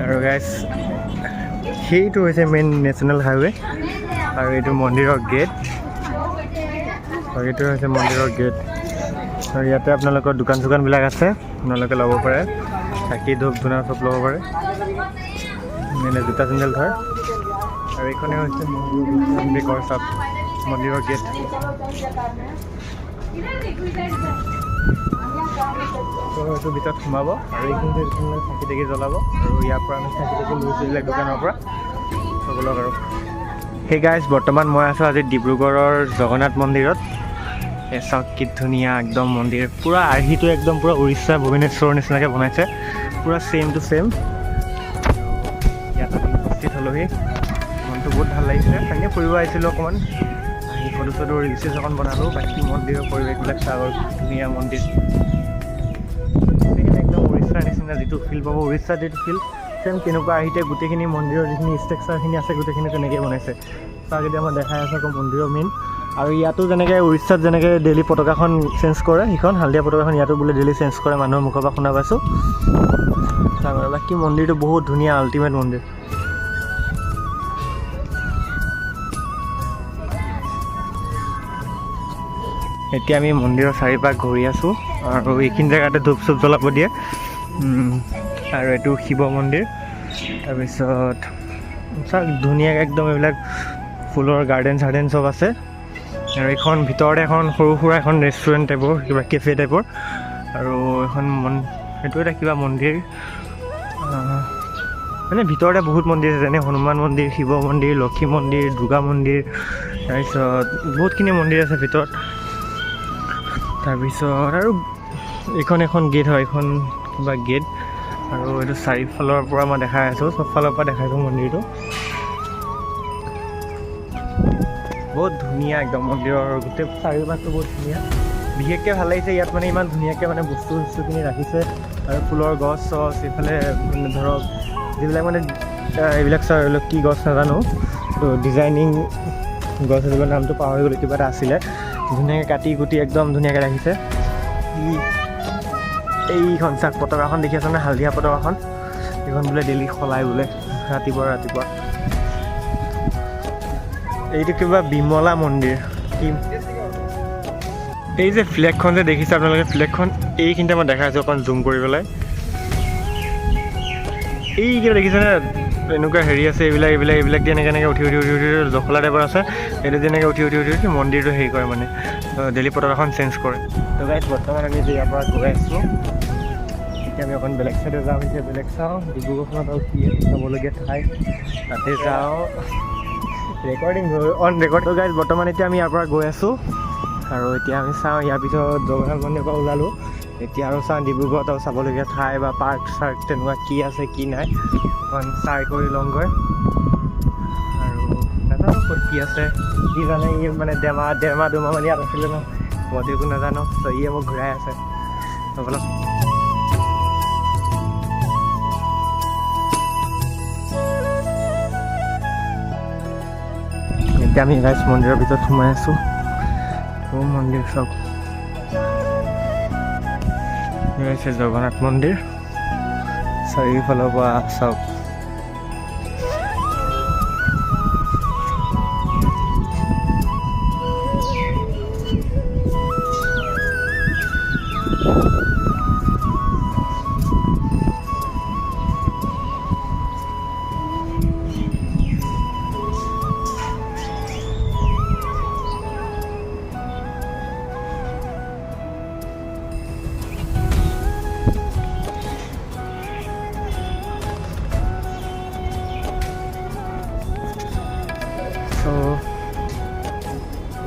আৰু গাইজ সেইটো হৈছে মেইন নেশ্যনেল হাইৱে আৰু এইটো মন্দিৰৰ গেট আৰু এইটো হৈছে মন্দিৰৰ গেট আৰু ইয়াতে আপোনালোকৰ দোকান চোকানবিলাক আছে আপোনালোকে ল'ব পাৰে চাকি ধূপ ধূনা চব ল'ব পাৰে মানে জোতা চেণ্ডেল ধৰ আৰু এইখনে হৈছে মন্দিৰৰ চব মন্দিৰৰ গেট এইটো ভিতৰত সোমাব আৰু এইখিনিতে চাকি তাকি জ্বলাব আৰু ইয়াৰ পৰা আমি চাকি তাকি লৈছোঁ এইবিলাক দোকানৰ পৰা চবলক আৰু সেই গাইজ বৰ্তমান মই আছোঁ আজি ডিব্ৰুগড়ৰ জগন্নাথ মন্দিৰত এই চাওক কি ধুনীয়া একদম মন্দিৰ পূৰা আৰ্হিটো একদম পূৰা উৰিষ্যা ভুৱনেশ্বৰ নিচিনাকৈ বনাইছে পূৰা ছেইম টু ছেইম ইয়াত আমি উপস্থিত হ'লোহি মনটো বহুত ভাল লাগিছে তাকে ফুৰিব আহিছিলোঁ অকণমান আহি ফটো চটো ৰিলচিছ অকণ বনালোঁ বাকী মন্দিৰৰ পৰিৱেশবিলাক চাওঁ ধুনীয়া মন্দিৰ একদম উৰিষ্যাৰ নিচিনা যিটো ফিল পাব উৰিষ্যাত যিটো ফিল ছেম তেনেকুৱা আহিতে গোটেইখিনি মন্দিৰৰ যিখিনি ষ্ট্ৰাকচাৰখিনি আছে গোটেইখিনি তেনেকৈ বনাইছে চাওক এতিয়া মই দেখাই আছোঁ আকৌ মন্দিৰৰ মেইন আৰু ইয়াতো যেনেকৈ উৰিষ্যাত যেনেকৈ ডেইলি পতাকাখন চেঞ্জ কৰে সেইখন হালধীয়া পতাকাখন ইয়াতো বোলে ডেইলি চেঞ্জ কৰে মানুহৰ মুখৰ পৰা শুনা পাইছোঁ চাওক বাকী মন্দিৰটো বহুত ধুনীয়া আল্টিমেট মন্দিৰ এতিয়া আমি মন্দিৰৰ চাৰিপাক ঘূৰি আছোঁ আৰু এইখিনি জেগাতে ধূপ চুপ জ্বলাব দিয়ে আৰু এইটো শিৱ মন্দিৰ তাৰপিছত চাওক ধুনীয়াকৈ একদম এইবিলাক ফুলৰ গাৰ্ডেন চাৰ্ডেন চব আছে আৰু এইখন ভিতৰতে এখন সৰু সুৰা এখন ৰেষ্টুৰেণ্ট টাইপৰ কিবা কেফে টাইপৰ আৰু এখন সেইটো এটা কিবা মন্দিৰ মানে ভিতৰতে বহুত মন্দিৰ আছে যেনে হনুমান মন্দিৰ শিৱ মন্দিৰ লক্ষী মন্দিৰ দুৰ্গা মন্দিৰ তাৰপিছত বহুতখিনি মন্দিৰ আছে ভিতৰত তাৰপিছত আৰু এইখন এখন গেট হয় এইখন কিবা গেট আৰু এইটো চাৰিওফালৰ পৰা মই দেখাই আছোঁ চবফালৰ পৰা দেখাইছোঁ মন্দিৰটো বহুত ধুনীয়া একদম মন্দিৰৰ গোটেই চাৰিওপাশটো বহুত ধুনীয়া বিশেষকৈ ভাল লাগিছে ইয়াত মানে ইমান ধুনীয়াকৈ মানে বস্তুখিনি ৰাখিছে আৰু ফুলৰ গছ চছ এইফালে মানে ধৰক যিবিলাক মানে এইবিলাক কি গছ নাজানো তো ডিজাইনিং গছ এজোপা নামটো পাহৰি গ'লোঁ কিবা এটা আছিলে ধুনীয়াকৈ কাটি কুটি একদম ধুনীয়াকৈ ৰাখিছে এইখন চাক পতাকাখন দেখি আছেনে হালধীয়া পতাকাখন এইখন বোলে ডেইলি সলাই বোলে ৰাতিপুৱা এইটো কিবা বিমলা মন্দিৰ কি এই যে ফ্লেগখন যে দেখিছে আপোনালোকে ফ্লেগখন এইখিনিতে মই দেখাই আছোঁ অকণ জুম কৰি পেলাই এইকেইটা দেখিছেনে এনেকুৱা হেৰি আছে এইবিলাক দি এনেকৈ উঠি জখলা টাইপৰ আছে এইটো যেনেকৈ উঠি মন্দিৰটো হেৰি কৰে মানে ডেইলি পতাকাখন চেঞ্জ কৰে তো গাইজ বৰ্তমান আমি ইয়াৰ পৰা গৈ আছোঁ এতিয়া আমি অকণ বেলেগ চাইডে যাওঁ এতিয়া বেলেগ চাওঁ ডিব্ৰুগড়খনত আৰু কি আছে চাবলগীয়া ঠাই তাতে যাওঁ ৰেকৰ্ডিং অন ৰেকৰ্ড গাইজ বৰ্তমান এতিয়া আমি ইয়াৰ পৰা গৈ আছোঁ আৰু এতিয়া আমি চাওঁ ইয়াৰ পিছত জগন্নাথ মন্দিৰৰ পৰা ওলালোঁ এতিয়া আৰু চাওঁ ডিব্ৰুগড়ত আৰু চাবলগীয়া ঠাই বা পাৰ্ক চাৰ্ক তেনেকুৱা কি আছে কি নাই অকণ চাই কৰি লওঁগৈ আৰু নাজানো ক'ত কি আছে কি জানে ই মানে ডেৰমাহ দুমাহ মানে ইয়াত আছিলে ন মইতো একো নাজানো ত' ইয়ে মোক ঘূৰাই আছে ব'লক এতিয়া আমি গাইজ মন্দিৰৰ ভিতৰত সোমাই আছোঁ মন্দিৰ চব হৈছে জগন্নাথ মন্দিৰ চাৰিওফালৰ পৰা চব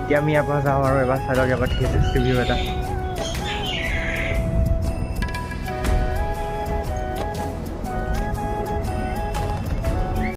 এতিয়া আমি ইয়াৰ পৰা যাওঁ আৰু এবাৰ চাই লওক এবাৰ 360 ভিউ এটা